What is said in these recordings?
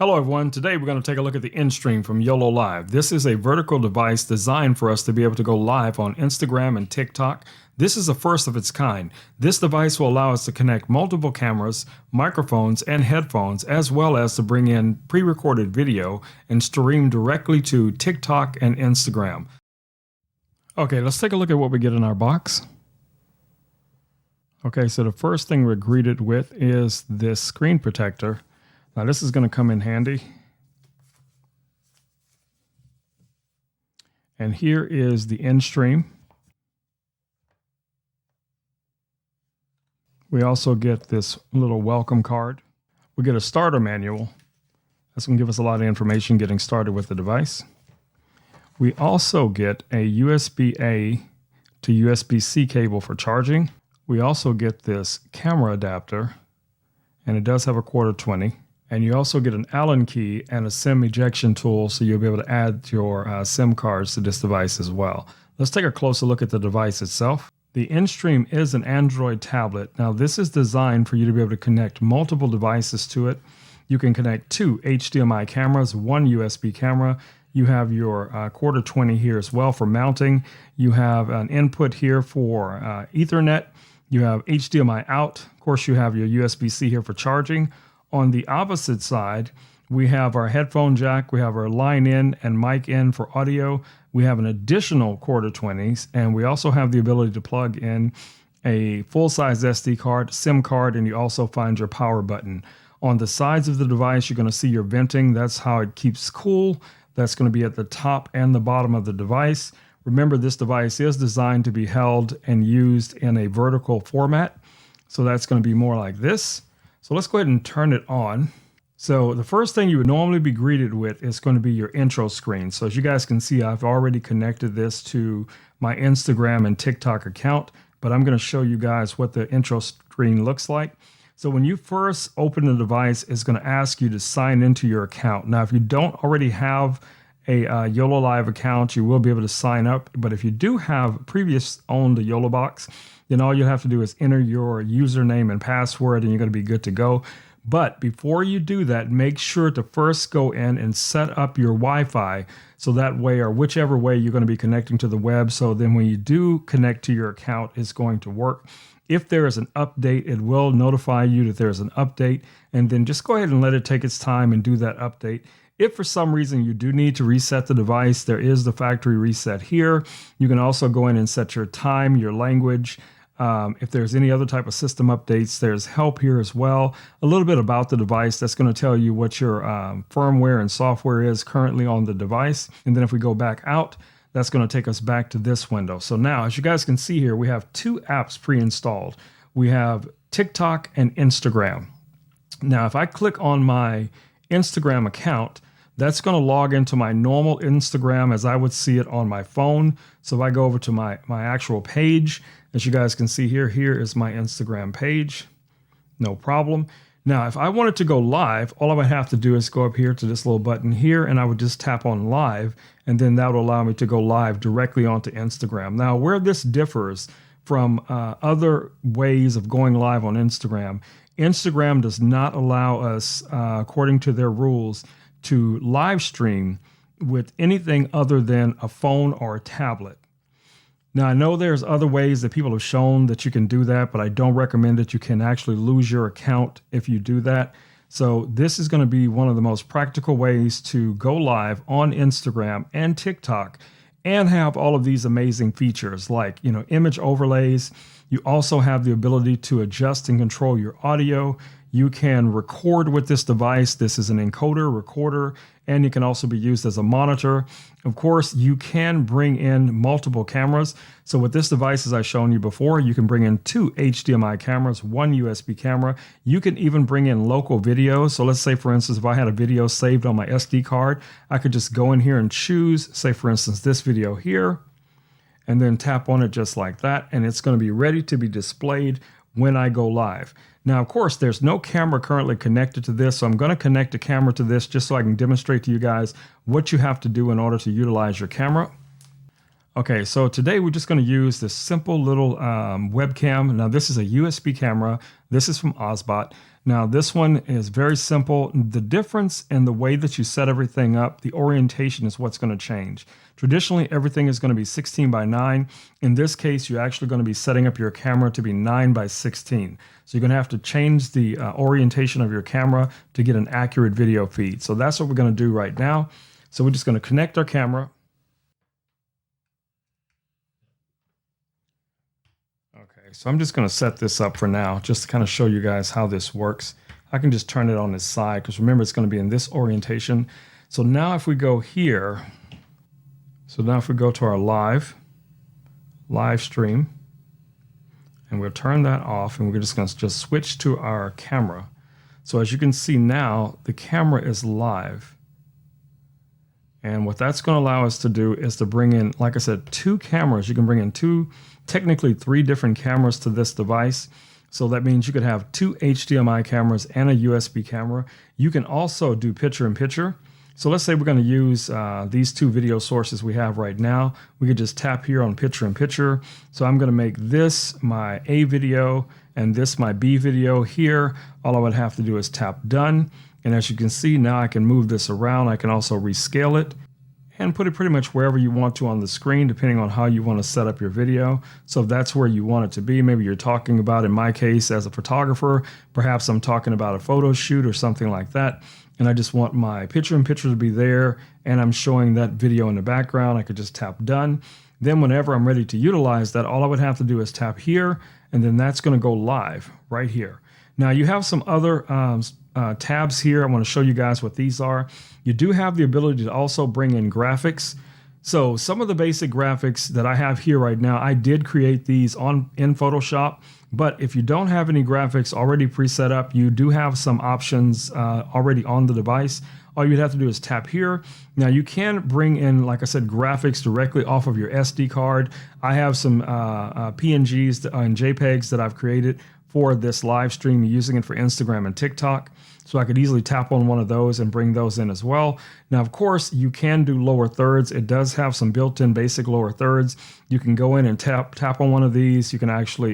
Hello everyone, today we're going to take a look at the Instream from Yololiv. This is a vertical device designed for us to be able to go live on Instagram and TikTok. This is the first of its kind. This device will allow us to connect multiple cameras, microphones, and headphones, as well as to bring in pre-recorded video and stream directly to TikTok and Instagram. Okay, let's take a look at what we get in our box. Okay, so the first thing we're greeted with is this screen protector. Now this is going to come in handy. And here is the Instream. We also get this little welcome card. We get a starter manual. That's going to give us a lot of information getting started with the device. We also get a USB-A to USB-C cable for charging. We also get this camera adapter, and it does have a /20. And you also get an Allen key and a SIM ejection tool, so you'll be able to add your SIM cards to this device as well. Let's take a closer look at the device itself. The Instream is an Android tablet. Now this is designed for you to be able to connect multiple devices to it. You can connect 2 HDMI cameras, 1 USB camera. You have your /20 here as well for mounting. You have an input here for Ethernet. You have HDMI out. Of course, you have your USB-C here for charging. On the opposite side, we have our headphone jack, we have our line in and mic in for audio. We have an additional /20s, and we also have the ability to plug in a full-size SD card, SIM card, and you also find your power button. On the sides of the device, you're going to see your venting. That's how it keeps cool. That's going to be at the top and the bottom of the device. Remember, this device is designed to be held and used in a vertical format. So that's going to be more like this. So let's go ahead and turn it on. So the first thing you would normally be greeted with is going to be your intro screen. So as you guys can see, I've already connected this to my Instagram and TikTok account, but I'm going to show you guys what the intro screen looks like. So when you first open the device, it's going to ask you to sign into your account. Now, if you don't already have a Yololiv account, you will be able to sign up. But if you do have previous owned the YoloBox, then all you have to do is enter your username and password and you're going to be good to go. But before you do that, make sure to first go in and set up your Wi-Fi so that way, or whichever way you're going to be connecting to the web. So then when you do connect to your account, it's going to work. If there is an update, it will notify you that there's an update, and then just go ahead and let it take its time and do that update. If for some reason you do need to reset the device, there is the factory reset here. You can also go in and set your time, your language. If there's any other type of system updates, there's help here as well. A little bit about the device that's going to tell you what your firmware and software is currently on the device. And then if we go back out, that's going to take us back to this window. So now, as you guys can see here, we have 2 apps pre-installed. We have TikTok and Instagram. Now, if I click on my Instagram account, that's going to log into my normal Instagram as I would see it on my phone. So if I go over to my actual page, as you guys can see here, here is my Instagram page. No problem. Now, if I wanted to go live, all I would have to do is go up here to this little button here, and I would just tap on live, and then that will allow me to go live directly onto Instagram. Now, where this differs from other ways of going live on Instagram, Instagram does not allow us, according to their rules, to live stream with anything other than a phone or a tablet. Now, I know there's other ways that people have shown that you can do that, but I don't recommend it. You can actually lose your account if you do that. So this is going to be one of the most practical ways to go live on Instagram and TikTok and have all of these amazing features like, image overlays. You also have the ability to adjust and control your audio. You can record with this device. This is an encoder, recorder, and it can also be used as a monitor. Of course, you can bring in multiple cameras. So with this device, as I've shown you before, you can bring in 2 HDMI cameras, 1 USB camera. You can even bring in local video. So let's say, for instance, if I had a video saved on my SD card, I could just go in here and choose, say, for instance, this video here, and then tap on it just like that. And it's going to be ready to be displayed when I go live. Now, of course, there's no camera currently connected to this, so I'm going to connect a camera to this just so I can demonstrate to you guys what you have to do in order to utilize your camera. Okay, so today we're just going to use this simple little webcam. Now this is a USB camera. This is from Ozbot. Now this one is very simple. The difference in the way that you set everything up, the orientation is what's going to change. Traditionally, everything is going to be 16 by 9. In this case, you're actually going to be setting up your camera to be 9 by 16. So you're going to have to change the orientation of your camera to get an accurate video feed. So that's what we're going to do right now. So we're just going to connect our camera. Okay, so I'm just going to set this up for now, just to kind of show you guys how this works. I can just turn it on this side, because remember, it's going to be in this orientation. So now if we go here, so now if we go to our live stream, and we'll turn that off, and we're just going to switch to our camera. So as you can see now, the camera is live. And what that's going to allow us to do is to bring in, like I said, 2 cameras. You can bring in 2, technically 3 different cameras to this device. So that means you could have 2 HDMI cameras and a USB camera. You can also do picture-in-picture. So let's say we're going to use these 2 video sources we have right now. We could just tap here on picture-in-picture. So I'm going to make this my A video and this my B video here. All I would have to do is tap done. And as you can see, now I can move this around. I can also rescale it and put it pretty much wherever you want to on the screen, depending on how you want to set up your video. So if that's where you want it to be, maybe you're talking about, in my case, as a photographer, perhaps I'm talking about a photo shoot or something like that, and I just want my picture-in-picture to be there, and I'm showing that video in the background, I could just tap done. Then whenever I'm ready to utilize that, all I would have to do is tap here, and then that's going to go live right here. Now you have some other tabs here. I want to show you guys what these are. You do have the ability to also bring in graphics. So some of the basic graphics that I have here right now, I did create these in Photoshop. But if you don't have any graphics already preset up, you do have some options already on the device. All you'd have to do is tap here. Now you can bring in, like I said, graphics directly off of your SD card. I have some PNGs and JPEGs that I've created for this live stream, using it for Instagram and TikTok. So I could easily tap on one of those and bring those in as well. Now, of course, you can do lower thirds. It does have some built-in basic lower thirds. You can go in and tap on one of these. You can actually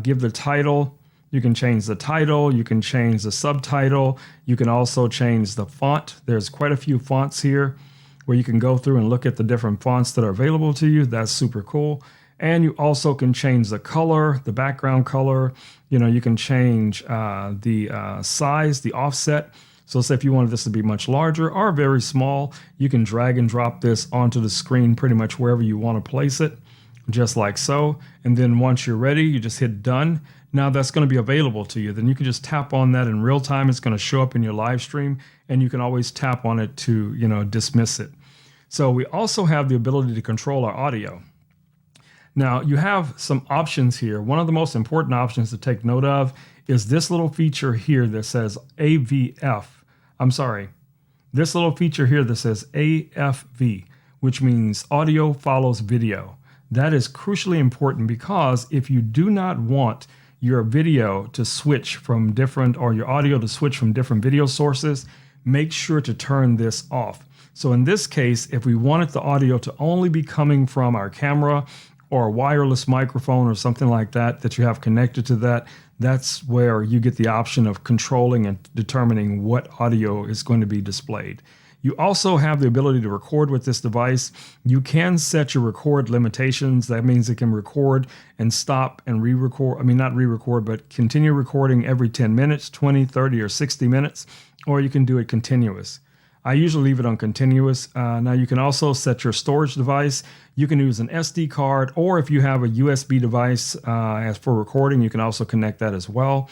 give the title. You can change the title. You can change the subtitle. You can also change the font. There's quite a few fonts here where you can go through and look at the different fonts that are available to you. That's super cool. And you also can change the color, the background color. You know, you can change the size, the offset. So say if you wanted this to be much larger or very small, you can drag and drop this onto the screen pretty much wherever you want to place it, just like so. And then once you're ready, you just hit done. Now that's going to be available to you. Then you can just tap on that in real time. It's going to show up in your live stream, and you can always tap on it to, you know, dismiss it. So we also have the ability to control our audio. Now, you have some options here. One of the most important options to take note of is this little feature here that says AVF. I'm sorry, this little feature here that says AFV, which means audio follows video. That is crucially important, because if you do not want your video to switch from different, or your audio to switch from different video sources, make sure to turn this off. So in this case, if we wanted the audio to only be coming from our camera or a wireless microphone or something like that that you have connected to that, that's where you get the option of controlling and determining what audio is going to be displayed. You also have the ability to record with this device. You can set your record limitations. That means it can record and stop and re-record. I mean, not re-record, but continue recording every 10 minutes, 20, 30, or 60 minutes, or you can do it continuous. I usually leave it on continuous. Now you can also set your storage device. You can use an SD card, or if you have a USB device as for recording, you can also connect that as well.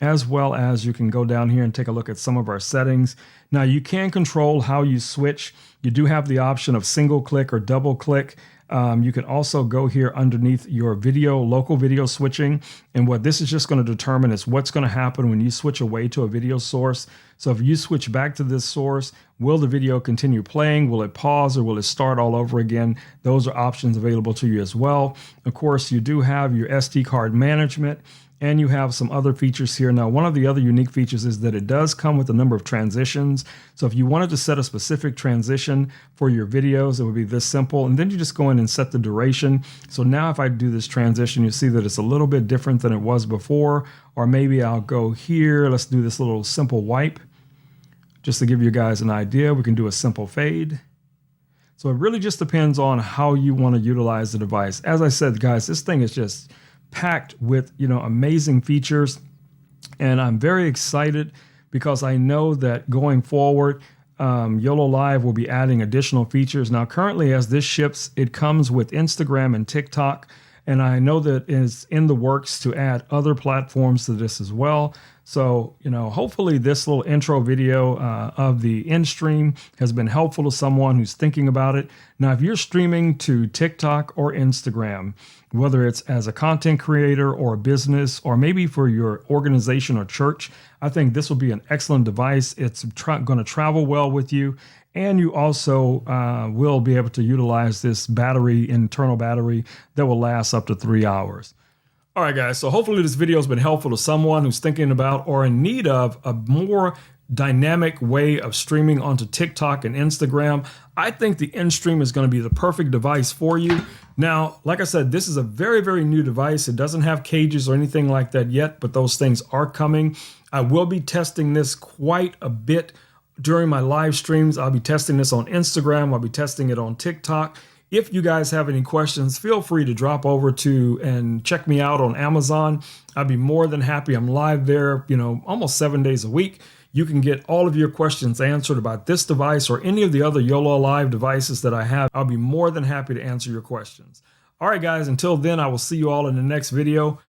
As well as you can go down here and take a look at some of our settings. Now you can control how you switch. You do have the option of single click or double click. You can also go here underneath your video, local video switching. And what this is just going to determine is what's going to happen when you switch away to a video source. So if you switch back to this source, will the video continue playing? Will it pause, or will it start all over again? Those are options available to you as well. Of course, you do have your SD card management. and you have some other features here. Now, one of the other unique features is that it does come with a number of transitions. So if you wanted to set a specific transition for your videos, it would be this simple. And then you just go in and set the duration. So now if I do this transition, you see that it's a little bit different than it was before. Or maybe I'll go here. Let's do this little simple wipe. Just to give you guys an idea, we can do a simple fade. So it really just depends on how you want to utilize the device. As I said, guys, this thing is just packed with, amazing features. And I'm very excited because I know that going forward, Yololiv will be adding additional features. Now, currently, as this ships, it comes with Instagram and TikTok. And I know that it's in the works to add other platforms to this as well. So, hopefully this little intro video of the Instream has been helpful to someone who's thinking about it. Now, if you're streaming to TikTok or Instagram, whether it's as a content creator or a business, or maybe for your organization or church, I think this will be an excellent device. It's going to travel well with you. And you also will be able to utilize this internal battery that will last up to 3 hours. All right, guys, so hopefully this video has been helpful to someone who's thinking about or in need of a more dynamic way of streaming onto TikTok and Instagram. I think the Instream is going to be the perfect device for you. Now, like I said, this is a very, very new device. It doesn't have cages or anything like that yet, but those things are coming. I will be testing this quite a bit during my live streams. I'll be testing this on Instagram. I'll be testing it on TikTok. If you guys have any questions, feel free to drop over to and check me out on Amazon. I'd be more than happy. I'm live there, almost 7 days a week. You can get all of your questions answered about this device or any of the other Yololiv devices that I have. I'll be more than happy to answer your questions. All right, guys, until then, I will see you all in the next video.